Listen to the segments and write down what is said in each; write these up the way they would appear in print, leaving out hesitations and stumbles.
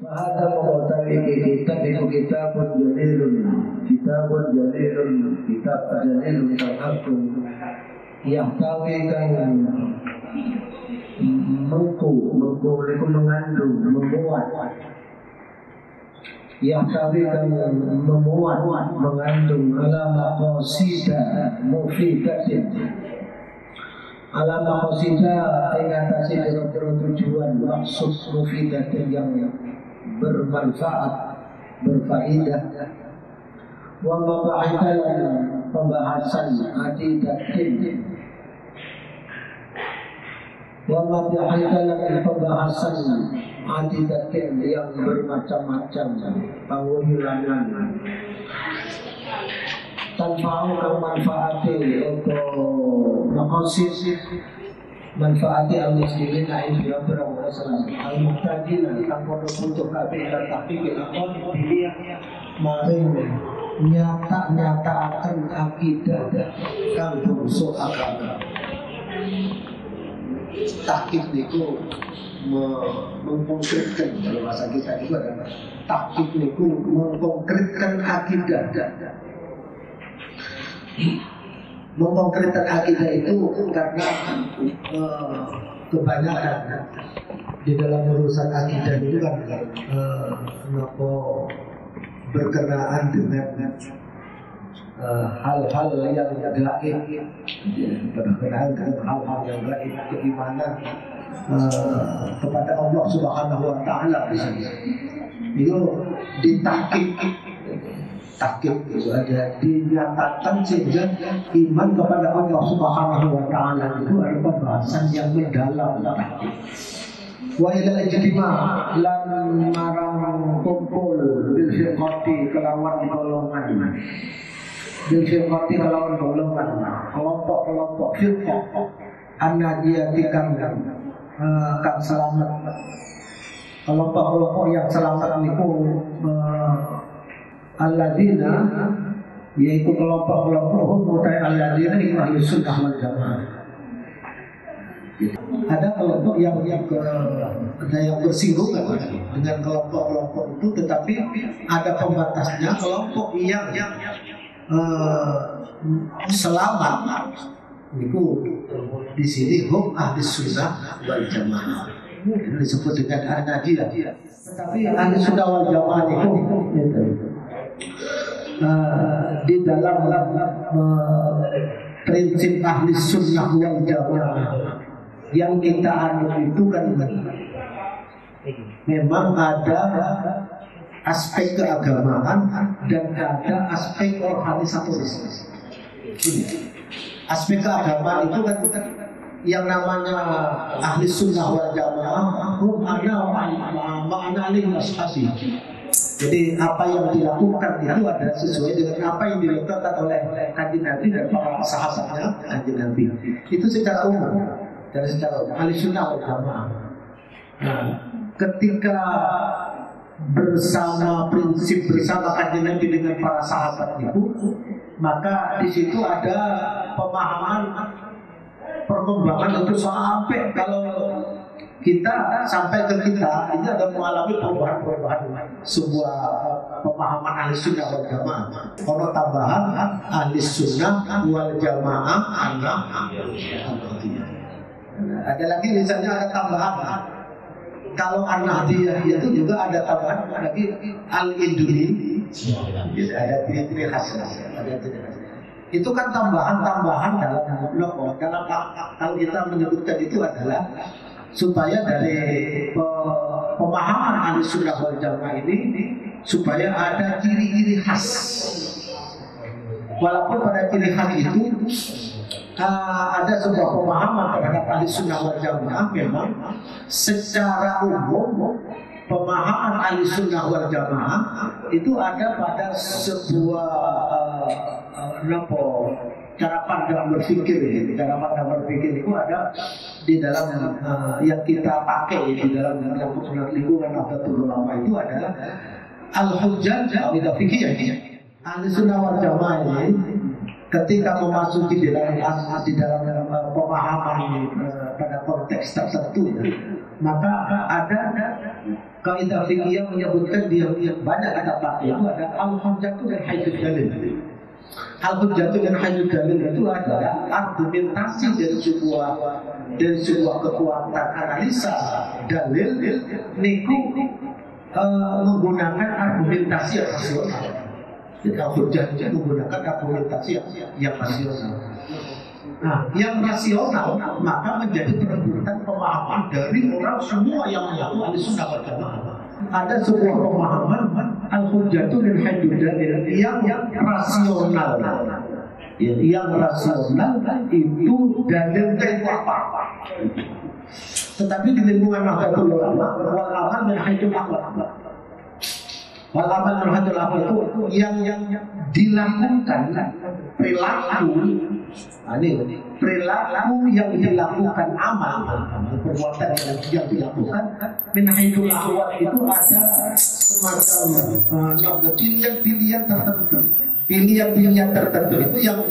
Bahada mengetahui kitab itu kitabun jalilun, kitabun jalilun, kitab jalilun terhakun yang tahu kan mengku itu mengandung, memuat, yang tahu kan memuat, mengandung ala maqasida mufidatin, ala maqasida ingatasi biro-biro tujuan maksud mufidatin yang bermanfaat, berfaedah. Wa mabahatan pembahasan adidatin. Wa mabahatan pembahasan adidatin yang bermacam-macam, pengulangan. Tanpa manfaati untuk maqasid manfaati al-muslimin ain birabra wa salam al-muhtajina kang podo butuh kabeh lan tahqiq al-aqid pilih maring nyata akan akidah kang bungsu agama. Tahqiq niku mengkonkretkan, kalau bahasa kita itu adalah tahqiq niku mengkonkretkan akidah. Mengkonkretkan akidah itu karena kebanyakan di dalam urusan akidah itu kan berkenaan dengan hal-hal yang gaib, berkenaan dengan hal-hal yang gaib, keimanan kepada Allah Subhanahu Wa Taala. Itu ditahqiq. Tahqiq itu ada dinyatakan sehingga iman kepada Allah Subhanahu Wa Taala itu ada pembahasan yang mendalam. Wa ila ijtima' lan marang kumpul bil firqati kelawan golongan. Bil firqati kelawan golongan, kelompok-kelompok firqah an-najiyati kang selamat. Kelompok-kelompok yang selamat niku alladzina, yaitu kelompok-kelompok mutai alladzina itu ahli sunnah wal jamaah. Ada kelompok yang bersinggungan dengan kelompok-kelompok itu, tetapi ada pembatasnya. Kelompok yang selamat itu di sini hum ahli sunnah wal jamaah, disebut dengan an-najiyah. Tetapi ahli sunnah wal jamaah itu di dalam prinsip ahli sunnah wal jamaah yang kita anut itu kan memang ada aspek keagamaan dan ada aspek organisatoris. Aspek keagamaan itu kan yang namanya ahli sunnah wal jamaah makna asasi. Jadi apa yang dilakukan itu adalah sesuai dengan apa yang dilakukan oleh kanjeng Nabi dan para sahabatnya kanjeng Nabi. Itu secara umum dan secara ahli sunnah wal jamaah. Nah, ketika bersama prinsip bersama kanjeng Nabi dengan para sahabat itu, maka di situ ada pemahaman perkembangan untuk soal apa kalau kita sampai ke kita ini ada mengalami perubahan sebuah pemahaman ahli sunnah wal jamaah. Kalau tambahan ahli sunnah wal jamaah ada lagi misalnya ada tambahan. Kalau an-nahdiyah itu juga ada tambahan lagi al-induni. Ada ciri-ciri khas. Itu kan tambahan-tambahan dalam kalau kita menyebutkan itu adalah supaya dari pemahaman ahli sunnah wal jamaah ini supaya ada ciri-ciri khas. Walaupun pada ciri khas itu ada sebuah pemahaman terhadap ahli sunnah wal jamaah, memang secara umum pemahaman ahli sunnah wal jamaah itu ada pada sebuah cara pandang berpikir. Cara pandang berpikir itu ada di dalam yang kita pakai di dalam yang populer lingkungan Nahdlatul Ulama itu adalah al-hujjah akidah fikih. Ahli sunnah wal jamaah ini ketika memasuki di dalam pemahaman pada konteks tertentu, maka ada Kaidah fikih menyebutkan dia yang banyak kita pakai itu ada al-hujjatu dan haitsul dalil. Al-hujjatu dan haitsul dalil itu adalah argumentasi dari sebuah kekuatan analisa dalil niku menggunakan argumentasi yang rasional. Jadi al-hujjah menggunakan argumentasi yang rasional. Nah, yang rasional maka menjadi perebutan pemahaman dari orang semua yang mengaku Ahlussunnah wal Jamaah. Ada sebuah pemahaman al-hujjatu lil haidul dalil yang rasional. Yang rasional itu dalilnya itu apa? Tetapi di lingkungan Nahdlatul Ulama wal amal min haidul akhlaq. Wal amal min haidul akhlaq itu yang dilakukan perilaku yang dilakukan amal perbuatan yang dilakukan min haidul akhlaq itu ada semacam pilihan-pilihan tertentu. Pilihan-pilihan tertentu itu yang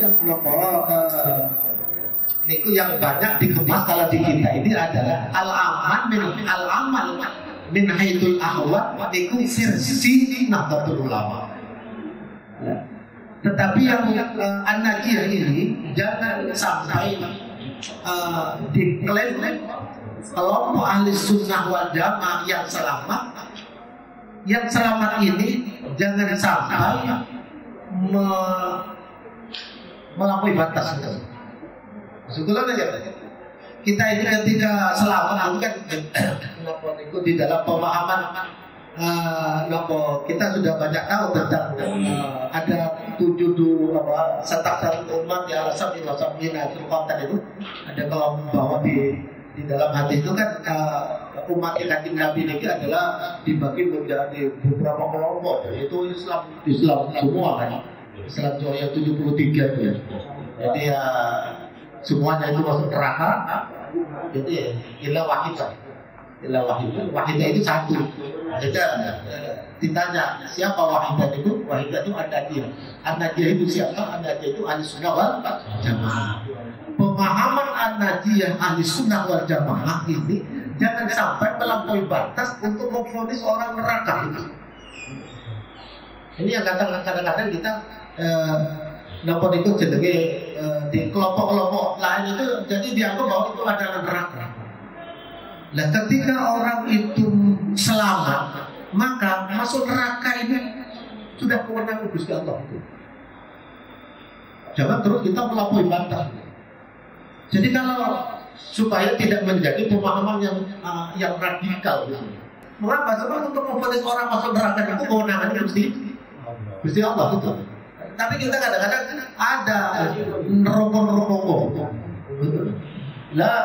niku yang banyak dikemas kalau di kita ini adalah al-amal min haidul akhlaq niku versi Nahdlatul Ulama. Tetapi yang an-najiyah ini jangan sampai diklaim kelompok ahli sunnah wal jamaah yang selamat. Yang selamat ini jangan sampai melampaui batas itu. Sekolah aja. Kita ini ketika selamat kan di dalam pemahaman kita sudah banyak tahu tentang ada 7 setakat umat yang alasan ilasamina tadi itu ada kalau bahwa di dalam hati itu kan umat kanjeng Nabi ini adalah dibagi menjadi beberapa kelompok, yaitu Islam semua kan, Islam yang 73 itu ya. Jadi semuanya itu masuk neraka. Jadi ilah wahidah. Ilah wahidah itu satu. Jadi ditanya siapa wahidah itu? Wahidah itu an-najiyah. An-najiyah itu siapa? An-najiyah itu Ahlussunnah wal Jamaah. Pemahaman an-najiyah Ahlussunnah wal Jamaah ini jangan sampai melampaui batas untuk memvonis orang neraka itu. Ini yang kadang-kadang kita nopon itu jenenge di kelompok-kelompok lain itu jadi dianggap bahwa itu adalah neraka. Nah, ketika orang itu selamat, maka masuk neraka ini sudah kewenangan Gusti Allah itu. Jangan terus kita melampaui batas. Jadi kalau supaya tidak menjadi pemahaman yang radikal gitu. Mengapa? Sebab untuk memvonis orang masuk neraka itu kewenangan Gusti Allah itu. Tapi kita kadang-kadang ada neroko-neroko. Lah,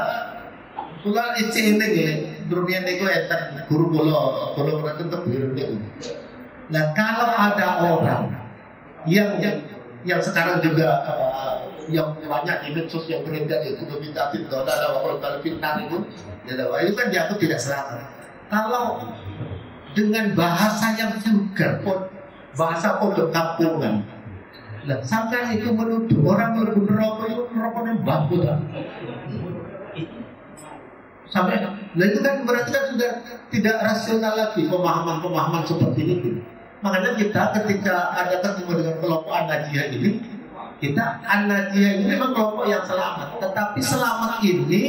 kula ece ini ya, dunia niku enten guru kula ora tetep niku. Nah, kalau ada orang yang sekarang juga yang banyak di medsos yang beredar itu meminta fitnah ada orang kalau fitnah itu kan dianggap tidak selamat. Kalau dengan bahasa yang vulgar, bahasa pondok kampungan, nah, sampai itu menuduh orang mlebu neraka itu nerakane bagus lah. Sampai, nah itu kan berarti kan sudah tidak rasional lagi pemahaman-pemahaman seperti itu. Makanya kita ketika ada ketemu dengan kelompok an-najiyah ini, kita an-najiyah ini memang kelompok yang selamat. Tetapi selamat ini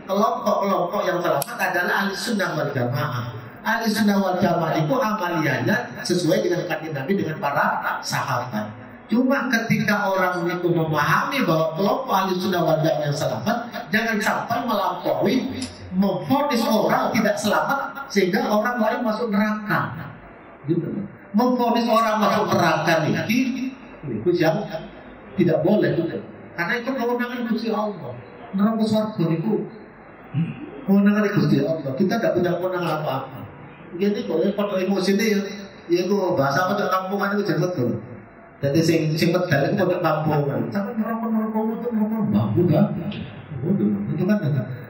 kelompok-kelompok yang selamat adalah Ahlussunnah wal Jamaah. Ahlussunnah wal Jamaah itu amaliyahnya sesuai dengan kanjeng Nabi dengan para sahabat. Cuma ketika orang itu memahami bahwa kelompok Ahlussunnah wal Jamaah yang selamat, jangan sampai melampaui memvonis orang tidak selamat sehingga orang lain masuk neraka. Gitu. Memvonis orang masuk neraka ini itu yang tidak boleh gitu. Karena itu kewenangan Gusti Allah. Neraka surga itu kewenangan Gusti Allah. Kita tidak punya kewenangan apa-apa. Jadi kalau pada emosi ini ya itu bahasa pada kampungan itu jadi betul. Jadi sing medal itu pada kampungan. Sampai neraka itu neraka bambu kan? Itu kan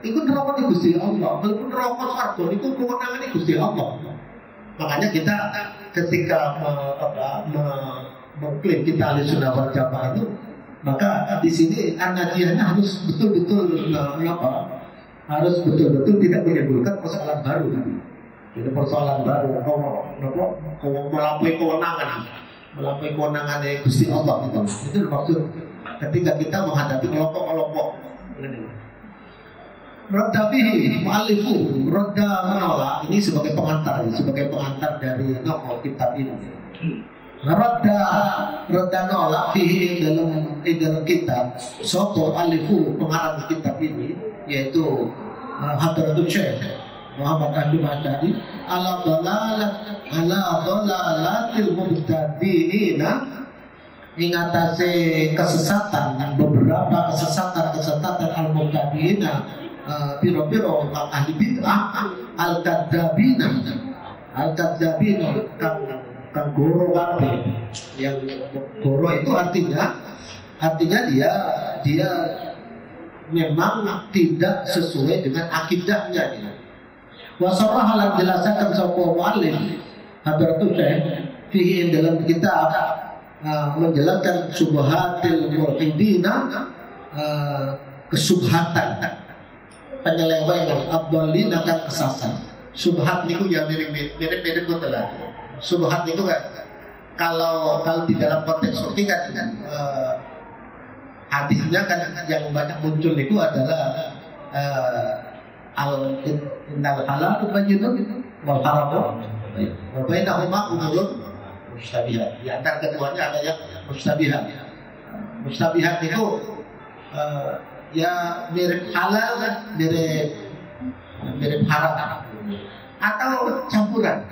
itu neraka Gusti Allah. Walaupun neraka surga itu kewenangan Gusti Allah. Makanya kita ketika mengklaim kita Ahlussunnah wal Jamaah itu, maka di sini an-najiyahnya harus betul-betul harus betul-betul tidak menimbulkan persoalan baru. Jadi persoalan baru, melampaui kewenangan dari Gusti Allah itu. Itu maksud ketika kita menghadapi kelompok-kelompok. Radda bihi mu'allifu, radda menolak ini sebagai pengantar dari novel kitab ini. Radda nolak bihi dalam kitab sopo alifu pengarang kitab ini yaitu Hadratul Syekh Muhammad Abdul Haddadi ala dhalalatil mubtadi'ina ingatasi kesesatan beberapa kesesatan al-mubtadi'ina biro-biro ahli bid'ah al-kadzabina kang goro kabeh. Yang goro itu artinya dia memang tidak sesuai dengan akidahnya. Wasarah halan jelasakan sapa muallif Hadratul Syekh fihi dalam kitab menjelaskan subhatil mulhidina kesubhatan penyelewengan abdalin akan kesasar. Subhat niku yang mirip betul lah. Subhat itu kan kalau di dalam konteks fikih kan hadisnya kan yang banyak muncul itu adalah innal halal bayyinun wal haram wa bainahuma umurun mustabihat. Di antara keduanya ada yang mustabihat. Mustabihat itu ya mirip halal kan, mirip haram atau campuran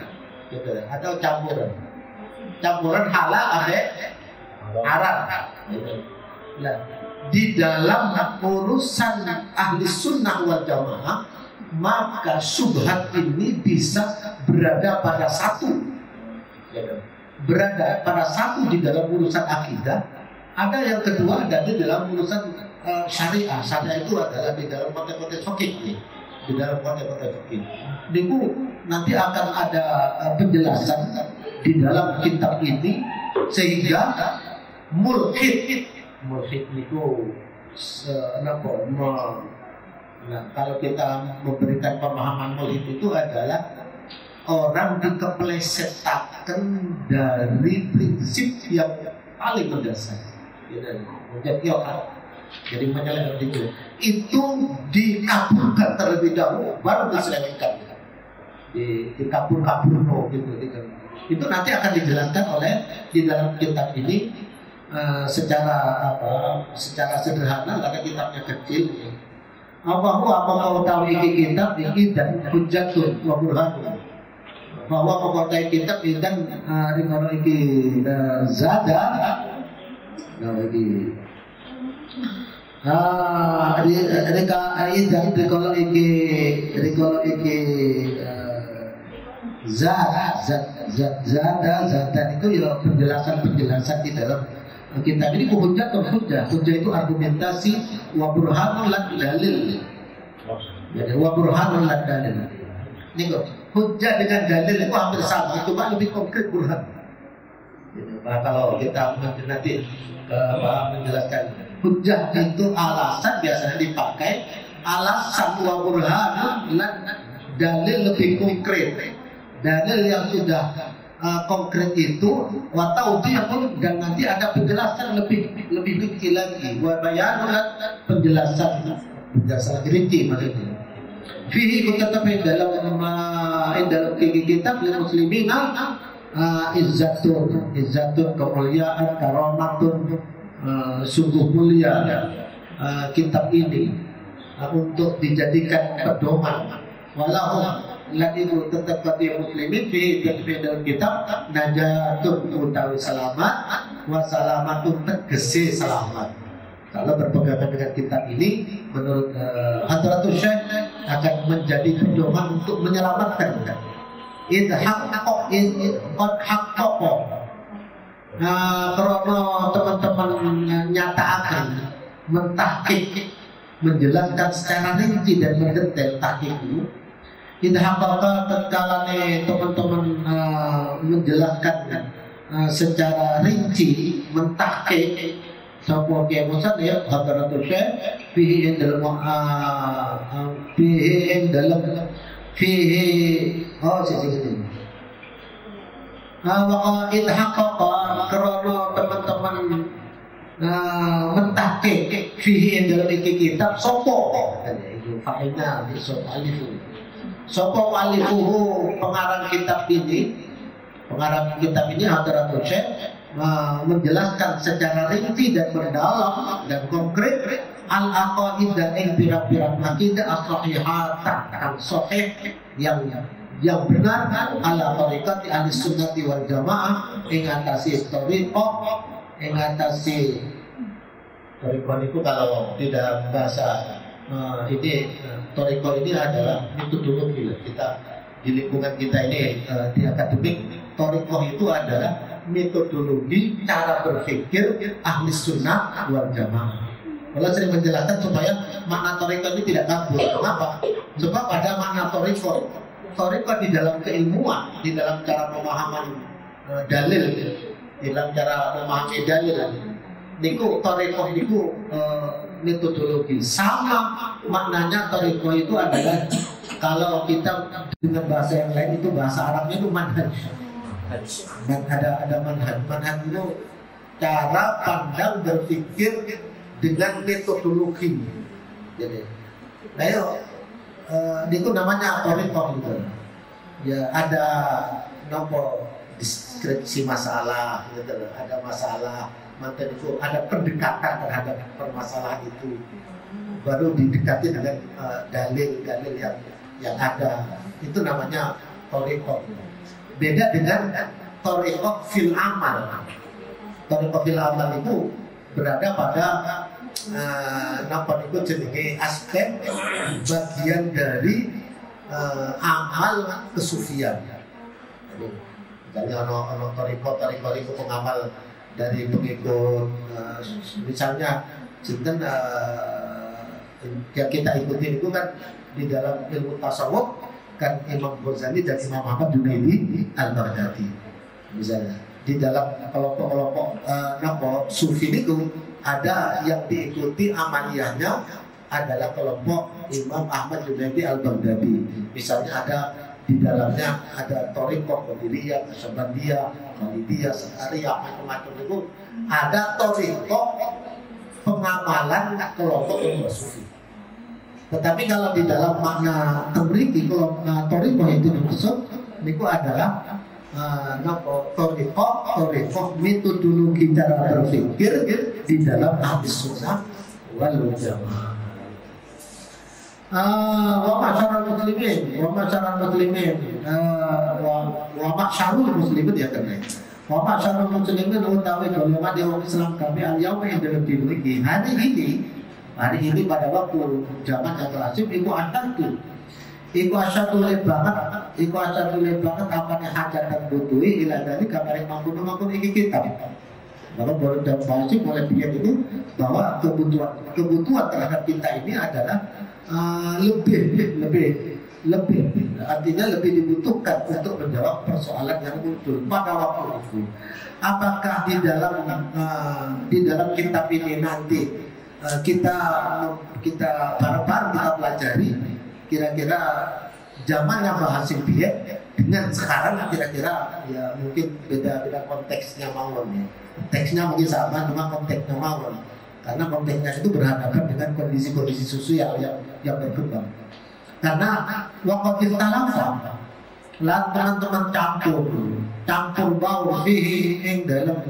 gitu, atau campuran halal ada haram. Nah, di dalam urusan ahli sunnah wal jamaah maka subhat ini bisa berada pada satu di dalam urusan akidah. Ada yang kedua ada di dalam urusan syariah. Syariah itu adalah di dalam konteks fikih. Di dalam konteks fikih. Nanti akan ada penjelasan di dalam kitab ini sehingga mulhid itu kalau kita memberikan pemahaman mulhid itu adalah orang dikeplesetkan dari prinsip yang paling mendasar. Jadi menyelewengkan itu dikabulkan terlebih dahulu baru diselewengkan, dikabur gitu. Itu nanti akan dijelaskan oleh di dalam kitab ini secara sederhana karena kitabnya kecil. Apa mau tahu iki kitab ini dan hujjatun wa burhanun. Bahwa mengkotai kitab ini dan ringono iki zada lagi. Rikolo iki zada itu ya penjelasan di dalam kitab ini. Hujjah itu argumentasi wa burhanun lan dalil. Jadi wa burhanun lan dalil. Ini kok hujjah dengan dalil itu hampir sama, cuma lebih konkret burhan. Nah, kalau kita nanti menjelaskan hujjah itu alasan biasanya dipakai alasan wa burhanun lan dalil lebih konkret. Dalil yang sudah konkret itu wa taudihun dan nanti ada penjelasan lebih rinci lagi wa bayanun penjelasan rinci maksudnya. Fihi kutatapi dalam kitab muslimina izzatun kemuliaan karamatun sungguh mulia kitab ini untuk dijadikan pedoman walau latifu tetap muslimin fi dalam kitab najatun utawi selamat wa salamatun tegese selamat. Kalau berpegangan dengan kitab ini menurut Hadratul Syekh akan menjadi pedoman untuk menyelamatkan kita. Karena teman-teman nyatakan mentahqiq menjelaskan secara rinci dan mendetail tahqiq itu. Tatkala teman-teman menjelaskan secara rinci mentahqiq Sapa Kiai Musa ya Hadratul Syekh fihi dalam Oh, sisi. Waqa'id haqqaqa krono teman-teman mentahqiq fihi dalam iki kitab sopo itu fa'ilna bisot alifu sopo alifuhu pengarang kitab ini Hadratul Syekh menjelaskan secara rinci dan mendalam dan konkret al-aqaid dan pira-pira akidah as-sahihatan yang sahih yang benar ala tariqati ahli sunnati wal jamaah ing atase tariqah ing atase tariqah itu kalau di dalam bahasa ini tariqah ini adalah metodologi kita di lingkungan kita ini di akademik. Tariqah itu adalah metodologi cara berpikir ahli sunnah wal jamaah. Kalau sering menjelaskan supaya makna tariqah ini tidak kabur. Kenapa? Sebab ada makna tariqah di dalam keilmuan, di dalam cara pemahaman dalil, di dalam cara memahami dalil. Niku tariqah niku metodologi. Sama maknanya tariqah itu adalah kalau kita dengan bahasa yang lain itu bahasa Arabnya itu manhaj. Ada manhaj. Manhaj itu cara pandang berpikir dengan metodologi. Jadi, itu namanya tariqah gitu. Ya ada nomor deskripsi masalah gitu. Ada masalah, mantan itu ada pendekatan terhadap permasalahan itu. Baru didekati dengan dalil-dalil yang ada. Itu namanya tariqah. Beda dengan tariqah fil amal. Tariqah fil amal itu berada pada napa itu jenenge aspek bagian dari amal kesufian. Jadi misalnya ono tariqah itu pengamal dari pengikut misalnya sinten yang kita ikuti itu kan di dalam ilmu tasawuf kan Imam Ghazali dan Imam Ahmad Junaidi Al-Baghdadi. Misalnya di dalam kelompok-kelompok sufi itu ada yang diikuti amaliyahnya adalah kelompok Imam Ahmad Junaidi Al-Baghdadi. Misalnya ada di dalamnya ada tariqah Qadiriyah, Syabandiyah, Khalidiyah, Sakariyah, macam-macam itu ada tariqah pengamalan kelompok ilmu sufi. Tetapi kalau di dalam makna temriki tariqah itu dimaksud itu adalah tariqah metodologi cara berpikir di dalam ahli sunnah wal jamaah. Wa masyarul muslimin ya kan. Wa masyarul muslimin utawi golongan di orang Islam kami al-yauma yang dimiliki hari ini pada waktu zaman yang terakhir iku asyadu le banget apa nih hajat dan butuhi ilah dari kamar yang mampu iki kitab. Maka baru dan wajib mulai biar itu bahwa kebutuhan terhadap kita ini adalah lebih artinya lebih dibutuhkan untuk menjawab persoalan yang muncul pada waktu itu. Apakah di dalam kitab ini nanti kita bareng-bareng kita pelajari kira-kira zaman yang berhasil biaya dengan sekarang kira-kira ya mungkin beda konteksnya mawon ya. Teksnya mungkin sama cuma konteksnya mawon. Karena konteksnya itu berhadapan dengan kondisi-kondisi sosial yang berkembang. Karena waktu kita langsung teman-teman campur bau fihi ing dalam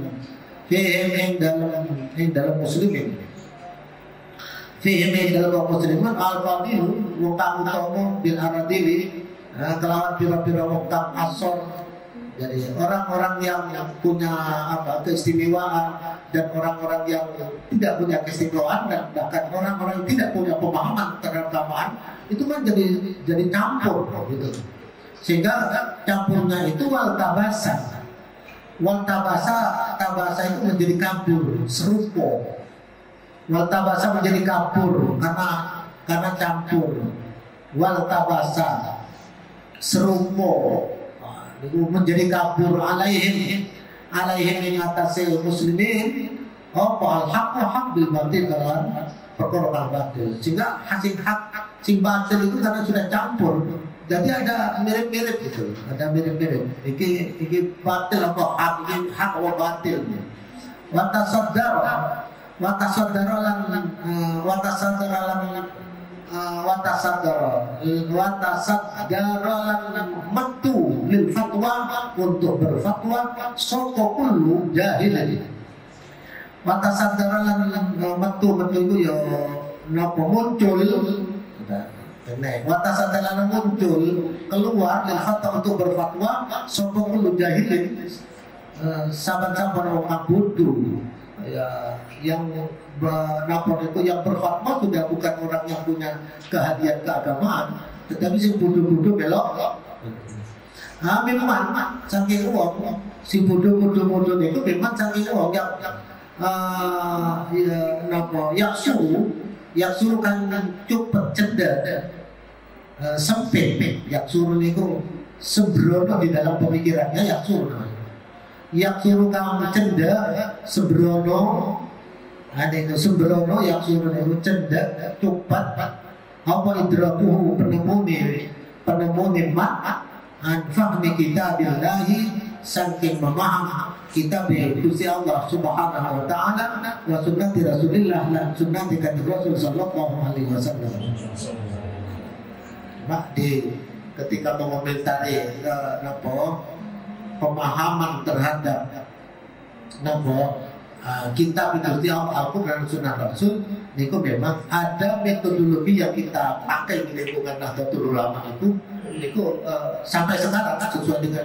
muslimin. Fihi ing dalam muslimin al-fadilu wong utama bil aradili kelawan pira-pira wong kang asor. Jadi orang-orang yang punya keistimewaan dan orang-orang yang tidak punya keistimewaan dan bahkan orang-orang yang tidak punya pemahaman terhadap agama itu kan jadi campur gitu. Sehingga campurnya itu wal tabasa itu menjadi kabur, serupo. Wal tabasa menjadi kabur karena campur. Wal tabasa serupo itu menjadi kabur alaihim yang atas muslimin apa al-haq bil batil kalan perkara batil sehingga hasil hak sing batil itu karena sudah campur Jadi ada mirip-mirip itu, ada mirip-mirip. Iki batil apa hak, iki hak apa batil. Watasaddara lan metu lil fatwa untuk berfatwa sapa kullu jahilin. Watasaddara lan metu itu ya napa muncul. Watasaddara muncul keluar lil fatwa untuk berfatwa sapa kullu jahilin. Sahabat-sahabat orang bodoh ya, yang lapor itu yang berfatwa sudah bukan orang yang punya kehadiran keagamaan, tetapi si bodoh-bodoh belok. Memang saking uang si bodoh-bodoh itu memang saking uang yang yang suruh kan cukup cerdas sempit, yang suruh itu sembrono di dalam pemikirannya, yang suruh kamu cendak sembrono, ada itu sembrono yang suruh itu cendak cepat apa idrakuhu penemuni mak anfahmi kita billahi saking memaham kita Gusti Allah Subhanahu wa taala wa sunnati Rasulillah dan sunnati Rasul sallallahu alaihi wasallam. Mak ketika mengomentari pemahaman terhadap kitab Gusti Allah Al-Quran dan Sunnah Rasul, itu memang ada metodologi yang kita pakai di lingkungan Nahdlatul Ulama itu sampai sekarang sesuai dengan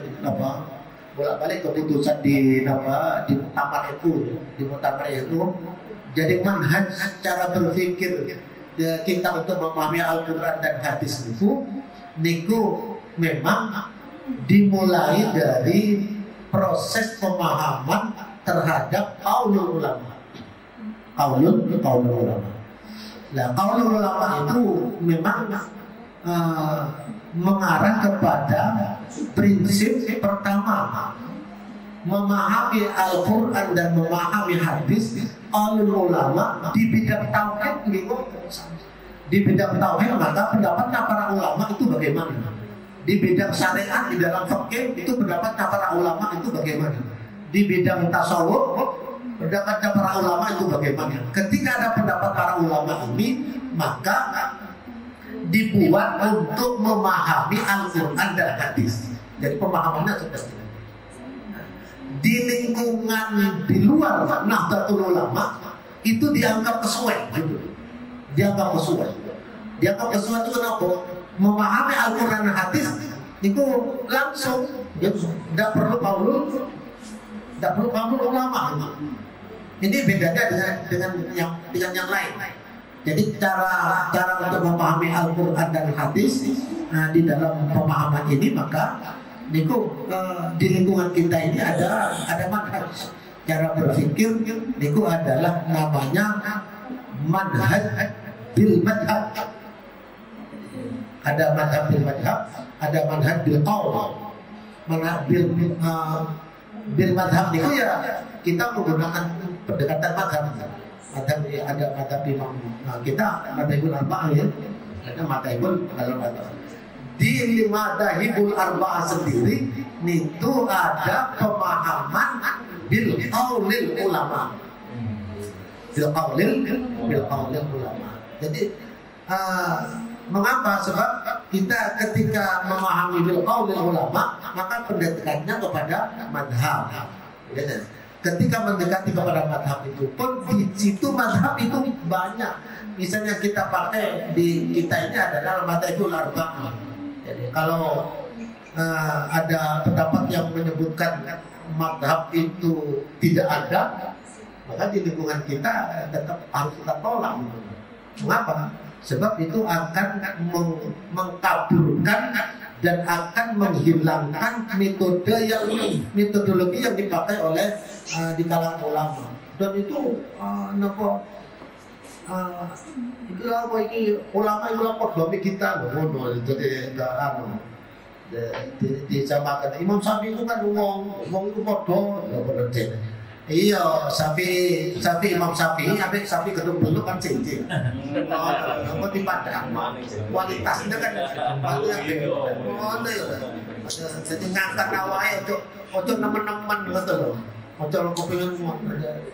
bolak-balik keputusan di muktamar itu, jadi manhaj cara berpikir kita untuk memahami Al-Quran dan hadis itu memang dimulai dari proses pemahaman terhadap qaulul ulama. Qaulul ulama. Nah, qaulul ulama itu memang mengarah kepada prinsip pertama, memahami Al-Quran dan memahami hadis. Qaulul ulama di bidang tauhid di bidang tauhid maka pendapatnya para ulama itu bagaimana? Di bidang syariat, di dalam fikih itu pendapatnya para ulama itu bagaimana? Di bidang tasawuf pendapatnya para ulama itu bagaimana? Ketika ada pendapat para ulama ini, maka dibuat untuk memahami Al-Quran dan hadis. Jadi pemahamannya seperti itu. Di lingkungan di luar Nahdlatul Ulama itu dianggap kesuai. Dianggap kesuai itu kenapa? Memahami Al-Quran dan hadis itu langsung, tidak perlu qaulul ulama. Ini bedanya dengan yang lain. Jadi cara untuk memahami Al-Quran dan hadis di dalam pemahaman ini, maka niku di lingkungan kita ini ada manhaj cara berpikir. Niku adalah namanya manhaj bil madhab. Ada madhab bil madhab, ada madhab bil qaul. Manhaj bil madhab itu ya kita menggunakan pendekatan madhab. Ada madhab imam kita, madhabul arba'ah ya. Ada madhabul al-arba'ah. Di madhabul arba'ah sendiri itu ada pemahaman bil qaulil ulama. Bil qaulil ulama. Jadi mengapa? Sebab kita ketika memahami bil qaulil ulama, maka pendekatannya kepada madhab. Ketika mendekati kepada madhab itu pun di situ madhab itu banyak. Misalnya kita pakai di kita ini adalah madhabul arba'ah. Jadi kalau ada pendapat yang menyebutkan madhab itu tidak ada, maka di lingkungan kita tetap harus kita tolak. Mengapa? Sebab itu akan mengkaburkan dan akan menghilangkan metodologi yang dipakai oleh di kalangan ulama. Dan itu ulama itu lapor kita loh, itu disamakan. Imam Syafi'i itu kan ngomong itu bodoh, Iya, Imam Syafi'i, Syafi'i gedung dulu kan cincin. Apa di Padang, kualitasnya kan jadi ngangkat awalnya untuk teman-teman gitu loh. Untuk kepingin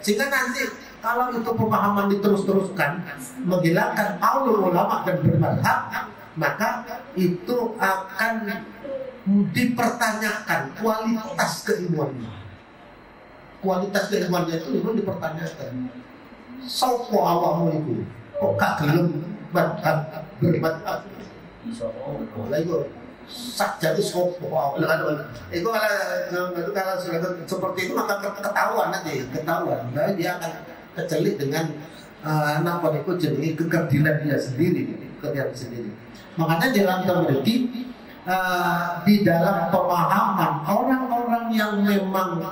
sehingga nanti kalau itu pemahaman diterus-teruskan menghilangkan qaulul ulama dan bermadhab, maka itu akan dipertanyakan kualitas keilmuannya. Kualitas keilmuannya itu memang dipertanyakan. Sopo awakmu itu kok gak gelem bermadhab. Lah iku sak jadi sopo awak. Itu kalau seperti itu maka ketahuan nanti, ketahuan. Nah, dia akan kecelik dengan napa niku jenenge kekerdilan dia sendiri. Makanya dalam teori di dalam pemahaman orang-orang yang memang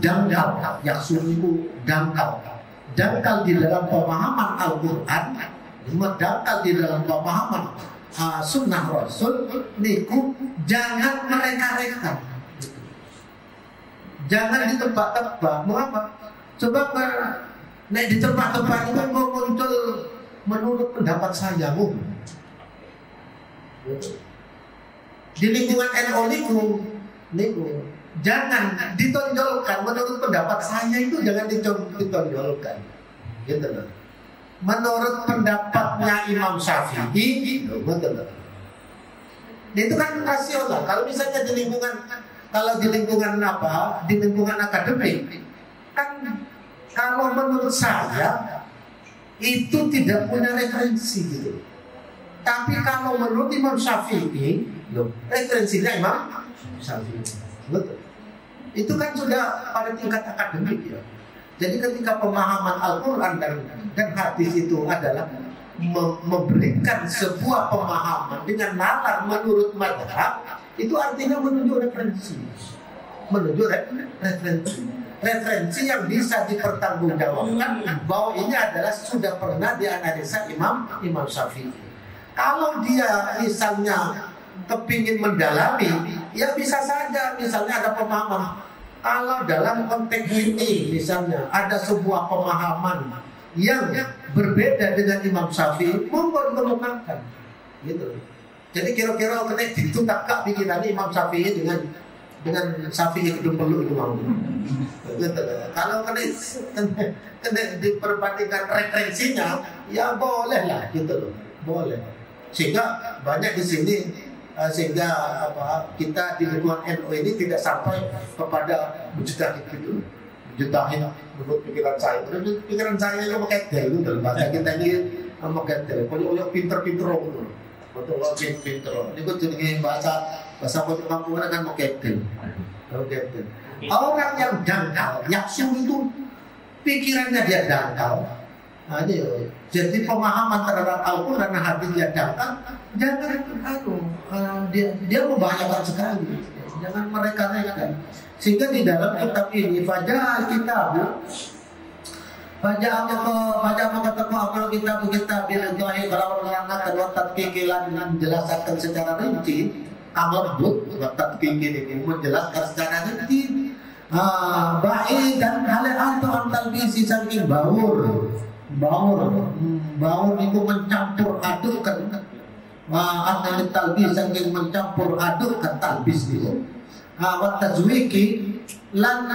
dangkal, yang sungguh dangkal di dalam pemahaman Al-Quran, dangkal di dalam pemahaman sunnah Rasul, niku jangan mereka-reka, jangan ditebak-tebak. Mengapa? Coba nek ditebak-tebak itu muncul menurut pendapat saya, di lingkungan NU niku jangan ditonjolkan. Menurut pendapat saya itu jangan ditonjolkan, gitu loh. Menurut pendapatnya Imam Syafi'i, betul loh. Itu kan rasional. Kalau misalnya di lingkungan apa? Di lingkungan akademik, kan kalau menurut saya itu tidak punya referensi gitu. Tapi kalau menurut Imam Syafi'i, referensinya Imam Syafi'i. Betul. Itu kan sudah pada tingkat akademik ya. Jadi ketika pemahaman Al-Quran dan hadis itu adalah memberikan sebuah pemahaman dengan nalar menurut madhab, itu artinya menunjuk referensi. Menunjuk referensi yang bisa dipertanggungjawabkan bahwa ini adalah sudah pernah dianalisa Imam Syafi'i. Kalau dia misalnya kepingin mendalami, ya bisa saja misalnya ada pemahaman. Kalau dalam konteks ini misalnya ada sebuah pemahaman yang berbeda dengan Imam Syafi'i, monggo dikemukakan, gitu. Jadi kira-kira kena ditutupkan pikirannya Imam Syafi'i dengan Syafi'i gedung perlu itu mau. Gitu. Kalau kena diperbandingkan referensinya, ya boleh lah, gitu loh, boleh. Sehingga banyak di sini. Sehingga kita di lingkungan NU ini tidak sampai kepada menjutahin gitu, menurut pikiran saya. Pikiran saya itu pakai delu dalam bahasa kita ini pakai delu. Kalau pinter-pinter gitu, betul pinter. Ini gue jadi bahasa mampu kan pakai delu. Orang yang dangkal, yaksu itu pikirannya dia dangkal. Jadi pemahaman terhadap Al-Quran dan hadis dia dangkal, jangan dia membahayakan sekali. Jangan mereka-rekakan. Sehingga di dalam kitab ini pada kitab kita bilantahi kalau mengangkat watat kikilan menjelaskan secara rinci, kalau lembut watat kikil ini menjelaskan secara rinci. Baik dan hal atau antal bisi saking baur itu mencampur adukkan antal talbis saking mencampur adukkan talbis itu. Wat tajwiki lan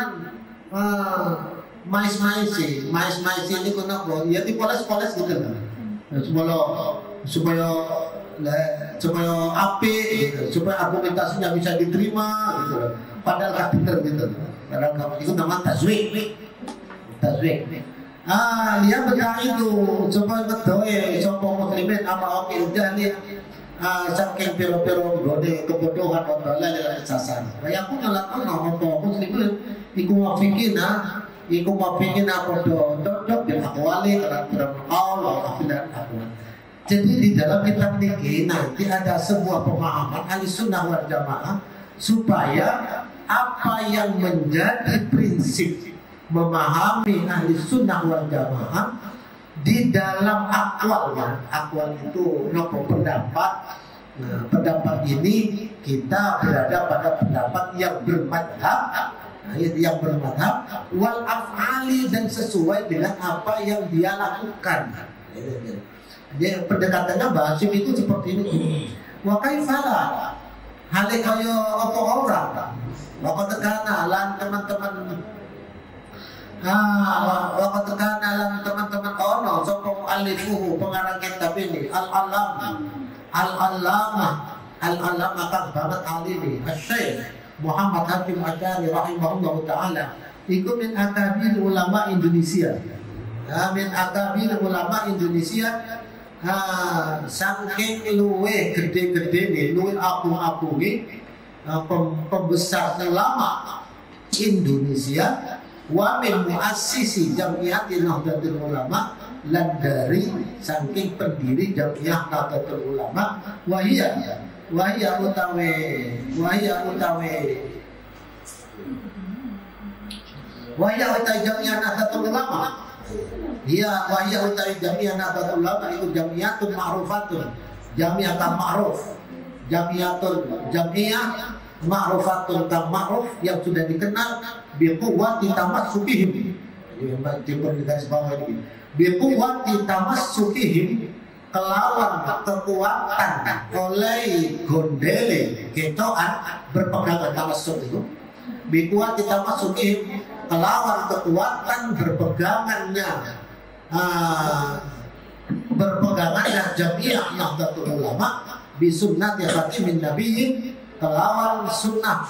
mais ini kenapa? Ya dipoles-poles gitu kan. Supaya api gitu, supaya argumentasinya bisa diterima gitu. Padahal gak bener gitu. Padahal kamu itu nama tajwik. Dia betul itu supaya betul sopo muslimin apa oke udah nih saking piro-piro gode kebodohan orang lain sasar. Saya pun ngelakukan apa muslimin iku mafikin apa dok bin akwali karena Allah dan aku. Jadi di dalam kitab ini nanti ada sebuah pemahaman Ahlussunnah wal Jamaah supaya apa yang menjadi prinsip memahami Ahlussunnah wal Jamaah di dalam akwal itu nopo pendapat. Nah, pendapat ini kita berada pada pendapat yang bermadhab Nah, itu yang bermadhab. Wal af'ali, dan sesuai dengan apa yang dia lakukan. Dia pendekatannya Basim itu seperti ini. Wa kaifala hale kaya apa orang. Wa tekana lan teman-teman. Wa tekana lan teman-teman ono sapa muallifuhu pengarang kitab ini al-allamah kang banget alimi Syekh Muhammad Hakim Asy'ari rahimahullah taala. Iku min akabir ulama Indonesia. Min akabir ulama Indonesia. Saking luwe gede-gede nih, luwe agung-agungi pembesar ulama Indonesia, wa min muassisi Jamiatin Nahdlatul Ulama, lan dari saking pendiri Jamiah Nahdlatul Ulama, wahia utawi Jamiah Nahdlatul Ulama. Dia wahya utawi jamiah Nahdlatul Ulama itu jamiatun ma'rufatun, jamiah tam ma'ruf, jamiah ma'rufatun tam ma'ruf yang sudah dikenal bi quwwati tamassukihim. Jadi garis bawah ini. Bi quwwati tamassukihim, kelawan kekuatan oleh gondele ketoan berpegang tamassuk itu. Bi quwwati tamassukihim, kelawan kekuatan berpegangannya jamiah Nahdlatul Ulama bisunnati khatamin nabiyyin, kelawan sunnah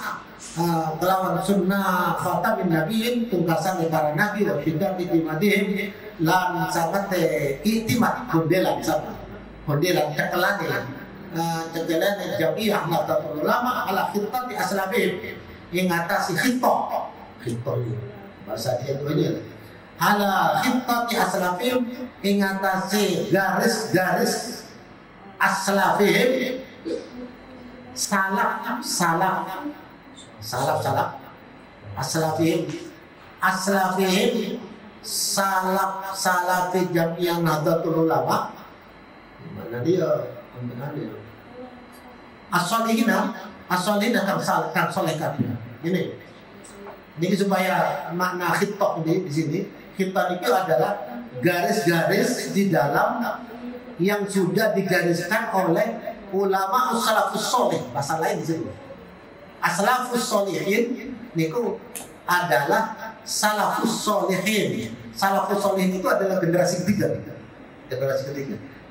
khatamin nabiyyin, tunggasan para nabi wa bidati timadihim, lan sangat itimat kondelan cekelane jamiah Nahdlatul Ulama ala khittati aslabihim, ing atase khittah bahasa dia itu aja. Ala khittati aslafihim, ing atase garis-garis aslafihim, salaf aslafihim salafi jamiah Nahdlatul Ulama. Mana dia? As-solihina kan soleh kabeh. Ini supaya makna khittah di sini, khittah itu adalah garis-garis di dalam yang sudah digariskan oleh ulama salafus soleh. Bahasa lain di sini. As-salafus solehin niku adalah salafus solehin. Salafus solehin itu adalah generasi ketiga.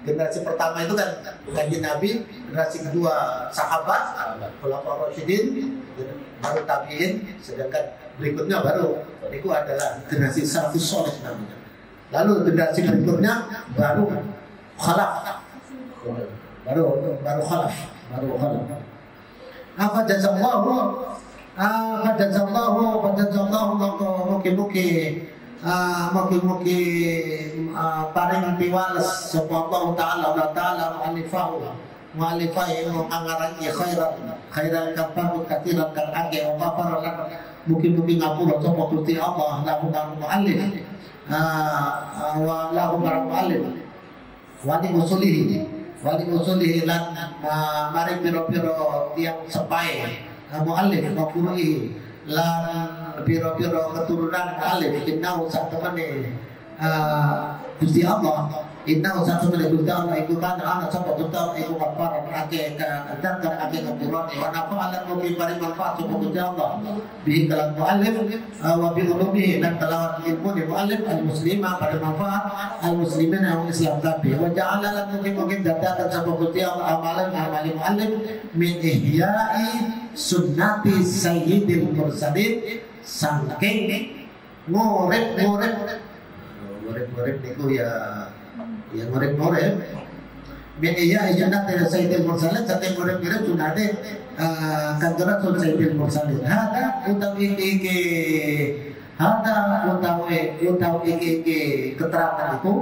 Generasi pertama itu kan kanjeng Nabi, generasi kedua sahabat, khulafaur rasyidin, baru tabi'in, sedangkan berikutnya baru itu adalah generasi salafus saleh namanya. Lalu generasi berikutnya baru khalaf. Baru khalaf. Apa jazallahu mugi-mugi paring piwales sapa Allah taala mu'alifai mengarang khairan kafaru katiran kang age wa paparan, mugi-mugi ngapura sapa Gusti Allah lahu mu'allif wa lahu mu'allif wali usulihi lan mari piro-piro tiang sepae mu'allif maqru'i lan piro-piro keturunan alif innahu satamane Gusti Allah, innahu satamane Gusti Allah iku kan ana sapa Gusti Allah iku kafaran ake kadang ake ngapuran wa nafa'ala mugi bari manfaat sapa Gusti Allah bi kalam muallif wa bi ulumihi dan kelawan ilmu di muallif al muslima pada manfaat al muslimin yang Islam kabeh wa ja'ala lan mugi dadakan sapa Gusti Allah amalan muallif min ihya'i sunnati sayyidil mursalin, saking ngorep niku ya ngorep min iya jannat sayyidil mursalin, saking ngorep sunate kanjeng Rasul sayyidil mursalin. Hada utawi iki keterangan itu,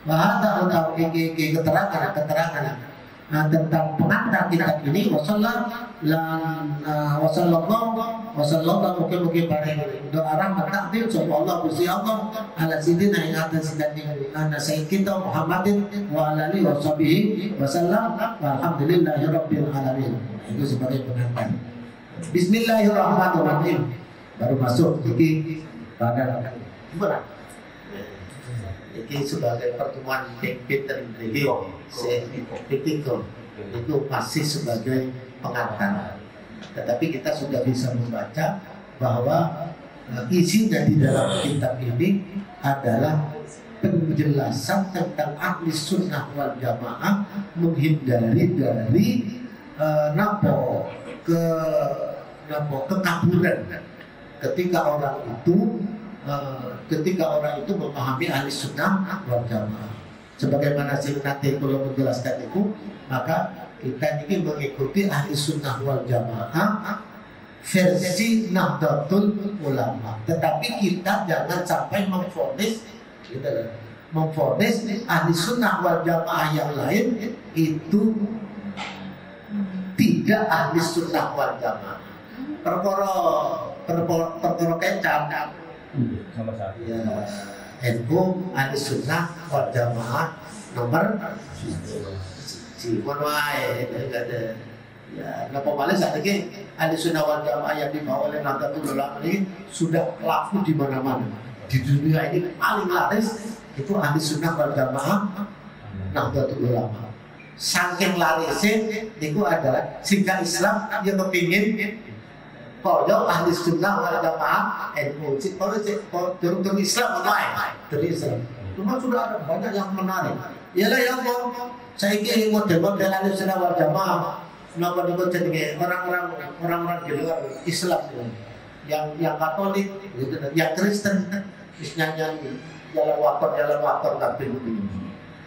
hada utawi iki keterangan tentang pengantar kitab ini. Wasallallahu mungkin bareng doa rahmat takdir sapa Allah Gusti Allah ala sidina ing atas sidina sayyid kita Muhammadin wa ala alihi washabihi wasallam walhamdulillahi rabbil alamin. Itu sebagai pengantar. Bismillahirrahmanirrahim. baru masuk iki pada berat. Iki sebagai pertemuan Peter ini itu masih sebagai pengantar. Tetapi kita sudah bisa membaca bahwa isinya di dalam kitab ini adalah penjelasan tentang ahli sunnah wal jamaah menghindari dari kekaburan ketika orang itu memahami ahli sunnah wal jamaah. Sebagaimana nanti kalau menjelaskan itu, maka kita ini mengikuti ahli sunnah wal jamaah versi Nahdlatul Ulama. Tetapi kita jangan sampai memvonis ahli sunnah wal jamaah yang lain itu tidak ahli sunnah wal jamaah. Perkara kecap ya, NU ahli sunnah wal jamaah nomor si wae enggak ada ya, napa malah saat ini ahli sunnah wal jamaah yang dibawa oleh Nahdlatul Ulama ini sudah laku di mana-mana. Di dunia ini paling laris itu ahli sunnah wal jamaah Nahdlatul Ulama. Saking larisnya itu adalah sehingga Islam yang kepingin kalau ahli sunnah wal jamaah NU kalau turun Islam dari Islam. Cuma sudah ada banyak yang menarik. Ialah yang saya ingin model-model ahli sunnah wal jamaah. Kenapa jadi orang-orang di luar Islam yang Katolik, gitu, yang Kristen, nyanyi jalan wakor kabeh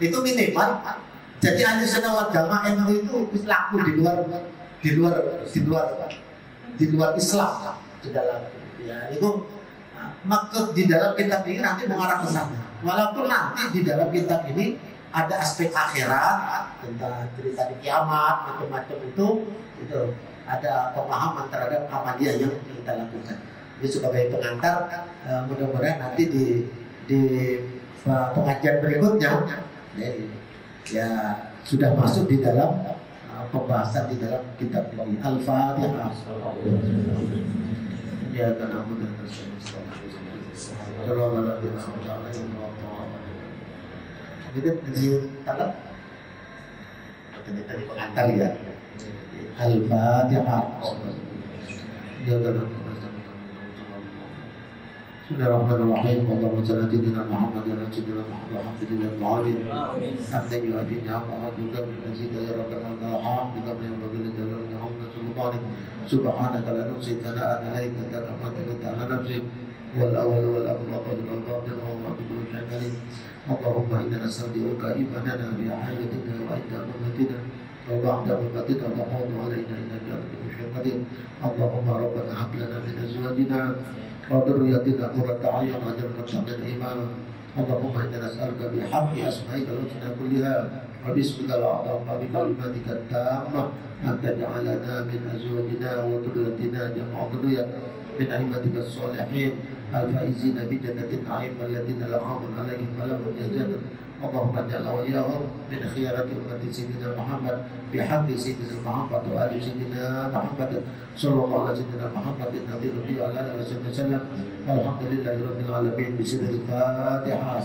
itu minimal. Jadi ahli sunnah wal jamaah NU itu laku di luar Islam di dalam ya itu maksud di dalam kitab ini nanti mengarah ke sana. Walaupun nanti di dalam kitab ini ada aspek akhirat tentang cerita di kiamat macam-macam itu ada pemahaman terhadap Ahmadiyah yang kita lakukan. Ini sebagai pengantar, mudah-mudahan nanti di pengajian berikutnya ya sudah masuk di dalam pembahasan di dalam kitab ini. Al-Fatihah. Ya karena mudah jadi di tangan tadi pengantar ya. Al-Fatihah. Bismillahirrahmanirrahim. Allahumma shalli ala Muhammad wa ala sayyidina Muhammad alhamdulillahil alamin. Hamdan yu'adina wa hamdan yu'azzidu ya rabbana alhamdulillah yang bagil jalal Muhammad subhanahu subhanaka la nuhsi thana'an 'alaika anta kama ta'ala nafsi wal awwal wal akhir wal batin wa kullu shay'in. Allahumma inna nas'aluka imanana bi hayatina wa inda mamatina wa ba'da mamatina wa ta'ala alaina innaka antal qadir. Allahumma rabbana hab lana min azwajina وذريتنا قرة أعين واجعلنا متقين إماما. اللهم إنا نسألك بحق أسمائك الحسنى كلها وباسمك الأعظم وبكلماتك التامة أن تجعلنا من أزواجنا وذريتنا جميع ذرية من أئمتك الصالحين الفائزين بجنة النعيم الذين لا خوف عليهم ولا هم يحزنون. اللهم اجعل وإياهم من خيرة أمة سيدنا محمد بحق سيدنا محمد وآل سيدنا محمد صلى الله على سيدنا محمد النبي النبي وعلى آله وصحبه وسلم والحمد لله رب العالمين. بسم الفاتحة.